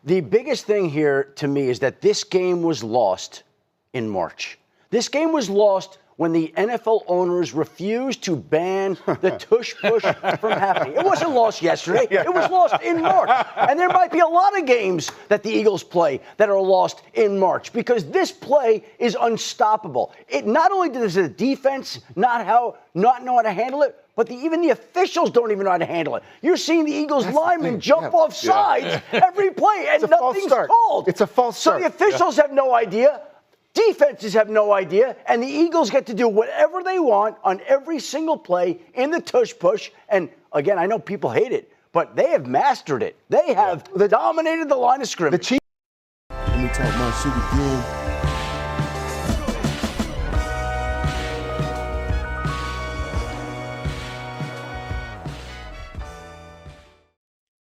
The biggest thing here to me is that this game was lost in March. This game was lost when the NFL owners refused to ban the tush-push from happening. It wasn't lost yesterday. It was lost in March. And there might be a lot of games that the Eagles play that are lost in March because this play is unstoppable. It not only does the defense not know how to handle it, but even the officials don't even know how to handle it. You're seeing the Eagles linemen jump off sides every play, and nothing's called. It's a false start. So the officials have no idea. Defenses have no idea, and the Eagles get to do whatever they want on every single play in the tush-push. And, again, I know people hate it, but they have mastered it. They have dominated the line of scrimmage. Let me talk my shit again.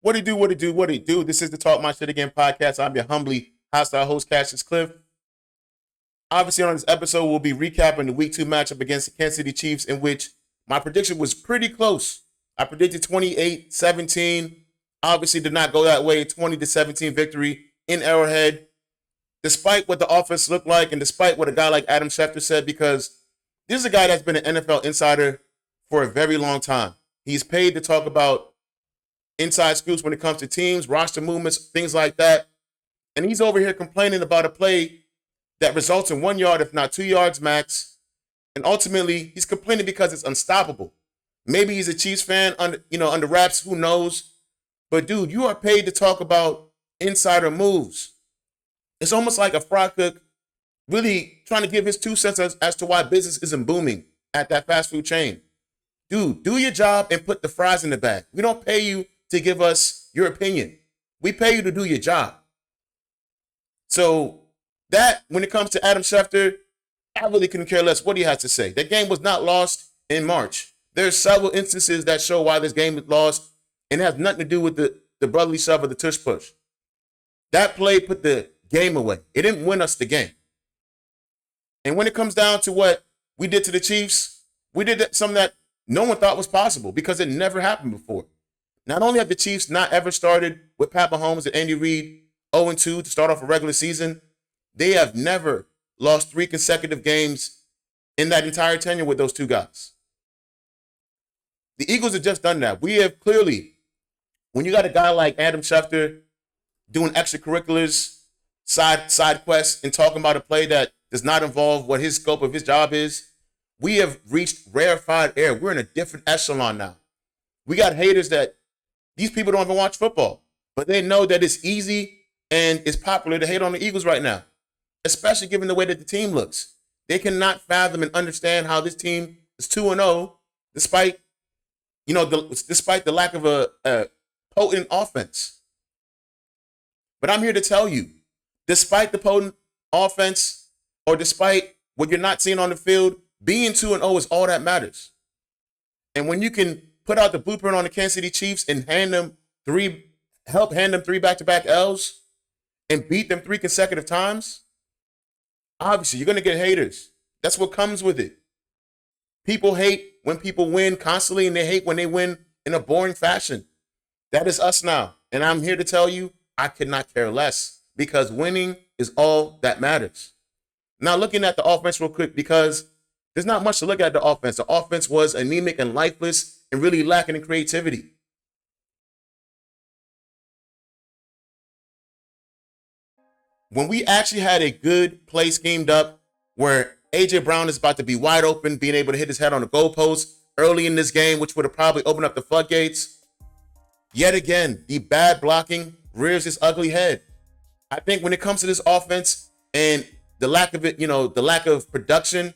What it do? This is the Talk My Shit Again podcast. I'm your humbly hostile host, Cassius Cliff. Obviously, on this episode, we'll be recapping the Week 2 matchup against the Kansas City Chiefs, in which my prediction was pretty close. I predicted 28-17. Obviously, did not go that way. 20-17 victory in Arrowhead. Despite what the offense looked like, and despite what a guy like Adam Schefter said, because this is a guy that's been an NFL insider for a very long time. He's paid to talk about inside scoops when it comes to teams, roster movements, things like that. And he's over here complaining about a play that results in 1 yard, if not 2 yards max. And ultimately, he's complaining because it's unstoppable. Maybe he's a Chiefs fan under wraps, who knows? But dude, you are paid to talk about insider moves. It's almost like a fry cook really trying to give his 2 cents as to why business isn't booming at that fast food chain. Dude, do your job and put the fries in the bag. We don't pay you to give us your opinion. We pay you to do your job. So that, when it comes to Adam Schefter, I really couldn't care less what he had to say. That game was not lost in March. There's several instances that show why this game was lost, and it has nothing to do with the brotherly shove or the tush push. That play put the game away. It didn't win us the game. And when it comes down to what we did to the Chiefs, we did something that no one thought was possible because it never happened before. Not only have the Chiefs not ever started with Pat Mahomes and Andy Reid 0-2 to start off a regular season, they have never lost 3 consecutive games in that entire tenure with those 2 guys. The Eagles have just done that. We have clearly, when you got a guy like Adam Schefter doing extracurriculars, side quests, and talking about a play that does not involve what his scope of his job is, we have reached rarefied air. We're in a different echelon now. We got haters that these people don't even watch football, but they know that it's easy and it's popular to hate on the Eagles right now, especially given the way that the team looks. They cannot fathom and understand how this team is 2-0 despite the lack of a potent offense. But I'm here to tell you, despite the potent offense or despite what you're not seeing on the field, being 2-0 is all that matters. And when you can put out the blueprint on the Kansas City Chiefs and hand them 3 back-to-back L's and beat them 3 consecutive times, obviously you're going to get haters. That's what comes with it. People hate when people win constantly, and they hate when they win in a boring fashion. That is us now. And I'm here to tell you, I could not care less, because winning is all that matters. Now, looking at the offense real quick, because there's not much to look at the offense. The offense was anemic and lifeless and really lacking in creativity. When we actually had a good play schemed up where A.J. Brown is about to be wide open, being able to hit his head on the goalpost early in this game, which would have probably opened up the floodgates, yet again, the bad blocking rears its ugly head. I think when it comes to this offense and the lack of it, the lack of production,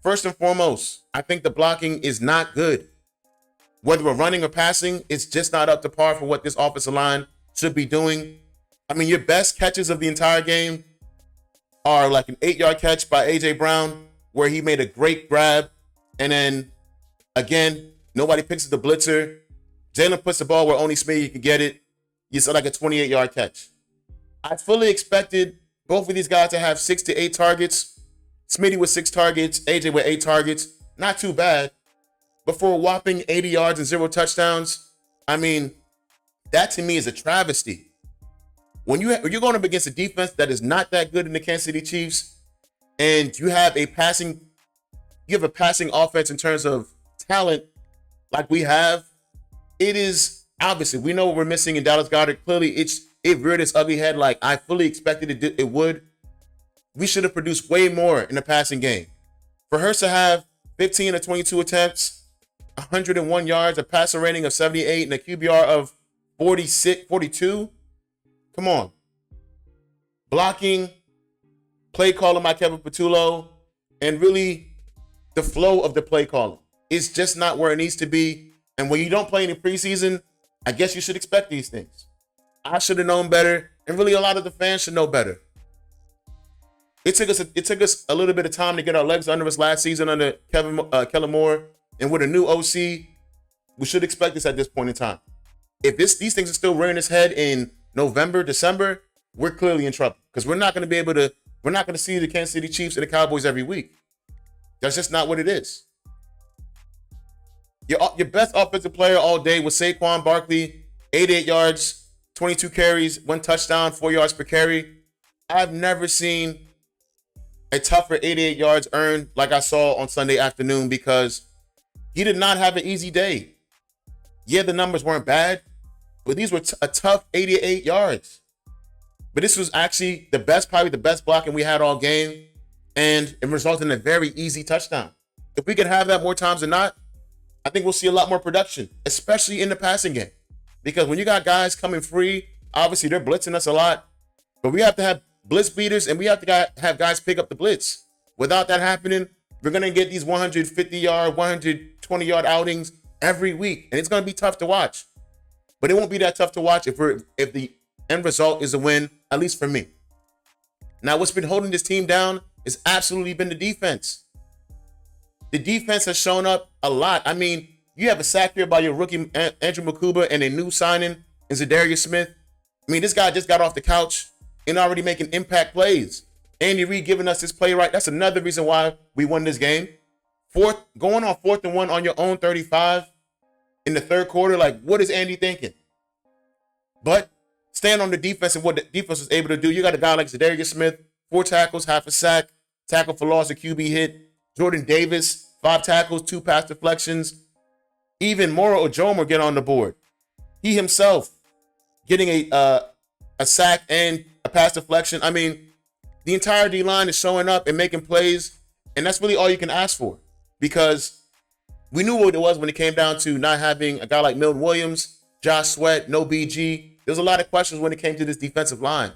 first and foremost, I think the blocking is not good. Whether we're running or passing, it's just not up to par for what this offensive line should be doing. I mean, your best catches of the entire game are like an 8-yard catch by A.J. Brown, where he made a great grab. And then, again, nobody picks up the blitzer. Jalen puts the ball where only Smitty can get it. You saw like a 28-yard catch. I fully expected both of these guys to have 6 to 8 targets. Smitty with 6 targets, AJ with 8 targets. Not too bad. But for a whopping 80 yards and 0 touchdowns, I mean, that to me is a travesty. when you're going up against a defense that is not that good in the Kansas City Chiefs, and you have a passing offense in terms of talent like we have, it is obviously we know what we're missing in Dallas Goedert. Clearly, it reared its ugly head like I fully expected it would. We should have produced way more in the passing game. For Hurts to have 15 or 22 attempts, 101 yards, a passer rating of 78, and a QBR of 42. Come on. Blocking, play calling by Kevin Patullo, and really the flow of the play calling is just not where it needs to be. And when you don't play in the preseason, I guess you should expect these things. I should have known better, and really a lot of the fans should know better. It took us a little bit of time to get our legs under us last season under Kellen Moore, and with a new OC, we should expect this at this point in time. If these things are still rearing its head in November, December, we're clearly in trouble because we're not going to see the Kansas City Chiefs and the Cowboys every week. That's just not what it is. Your best offensive player all day was Saquon Barkley, 88 yards, 22 carries, 1 touchdown, 4 yards per carry. I've never seen a tougher 88 yards earned like I saw on Sunday afternoon because he did not have an easy day. Yeah, the numbers weren't bad, but these were a tough 88 yards. But this was actually probably the best blocking we had all game, and it resulted in a very easy touchdown. If we could have that more times than not, I think we'll see a lot more production, especially in the passing game. Because when you got guys coming free, obviously they're blitzing us a lot, but we have to have blitz beaters and we have to have guys pick up the blitz. Without that happening, we're going to get these 150-yard, 120-yard outings every week, and it's going to be tough to watch. But it won't be that tough to watch if the end result is a win, at least for me. Now, what's been holding this team down has absolutely been the defense. The defense has shown up a lot. I mean, you have a sack here by your rookie, Andrew Makuba, and a new signing in Zadarius Smith. I mean, this guy just got off the couch and already making impact plays. Andy Reid giving us this play right. That's another reason why we won this game. Going on 4th and 1 on your own 35 in the third quarter. Like, what is Andy thinking? But stand on the defense and what the defense was able to do. You got a guy like Zadarius Smith, 4 tackles, half a sack, tackle for loss, a QB hit. Jordan Davis, 5 tackles, 2 pass deflections. Even Moro Ojomo get on the board. He himself getting a sack and a pass deflection. I mean, the entire D-line is showing up and making plays, and that's really all you can ask for because we knew what it was when it came down to not having a guy like Milton Williams, Josh Sweat, no BG. There's a lot of questions when it came to this defensive line,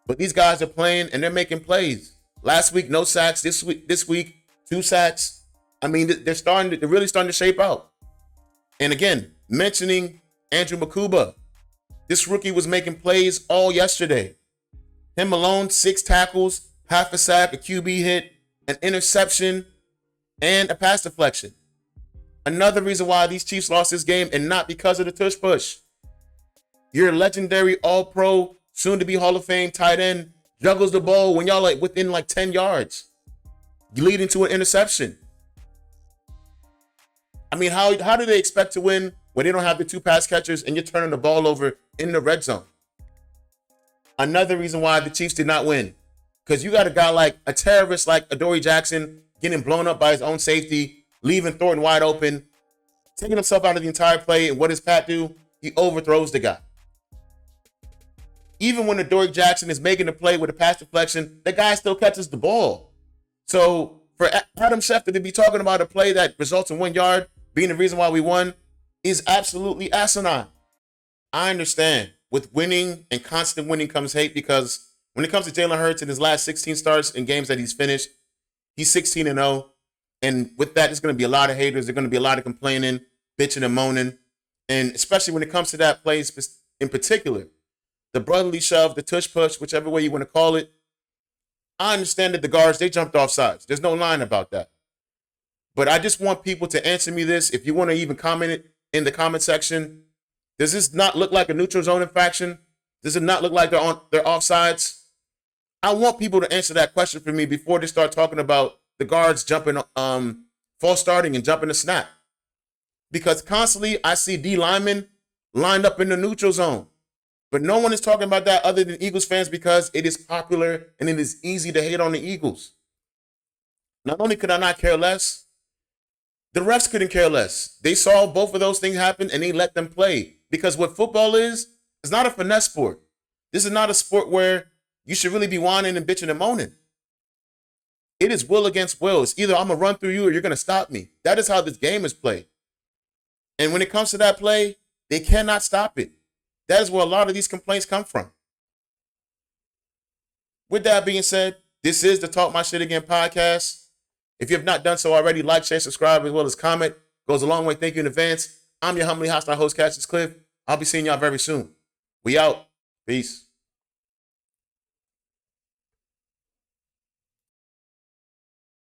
but these guys are playing and they're making plays. Last week, no sacks. This week, 2 sacks. I mean, they're really starting to shape out. And again, mentioning Andrew Makuba, this rookie was making plays all yesterday. Him alone, 6 tackles, half a sack, a QB hit, an interception, and a pass deflection. Another reason why these Chiefs lost this game, and not because of the tush push. Your legendary all-pro, soon-to-be Hall of Fame tight end juggles the ball when y'all within 10 yards, leading to an interception. I mean, how do they expect to win when they don't have the 2 pass catchers and you're turning the ball over in the red zone? Another reason why the Chiefs did not win, because you got a guy like a terrorist like Adoree Jackson getting blown up by his own safety, leaving Thornton wide open, taking himself out of the entire play. And what does Pat do? He overthrows the guy. Even when Adoree Jackson is making the play with a pass deflection, the guy still catches the ball. So for Adam Schefter to be talking about a play that results in 1 yard being the reason why we won is absolutely asinine. I understand. With winning and constant winning comes hate, because when it comes to Jalen Hurts in his last 16 starts in games that he's finished, he's 16-0. And with that, there's going to be a lot of haters. There's going to be a lot of complaining, bitching and moaning. And especially when it comes to that play in particular, the brotherly shove, the tush push, whichever way you want to call it. I understand that the guards, they jumped off sides. There's no line about that. But I just want people to answer me this. If you want to even comment it in the comment section, does this not look like a neutral zone infraction? Does it not look like they're offsides? I want people to answer that question for me before they start talking about the guards jumping, false starting and jumping the snap. Because constantly I see D linemen lined up in the neutral zone. But no one is talking about that other than Eagles fans because it is popular and it is easy to hate on the Eagles. Not only could I not care less, the refs couldn't care less. They saw both of those things happen and they let them play. Because what football is not a finesse sport. This is not a sport where you should really be whining and bitching and moaning. It is will against will. It's either I'm going to run through you or you're going to stop me. That is how this game is played. And when it comes to that play, they cannot stop it. That is where a lot of these complaints come from. With that being said, this is the Talk My Shit Again podcast. If you have not done so already, like, share, subscribe, as well as comment. Goes a long way. Thank you in advance. I'm your humbly hostile host, Cassius Cliff. I'll be seeing y'all very soon. We out. Peace.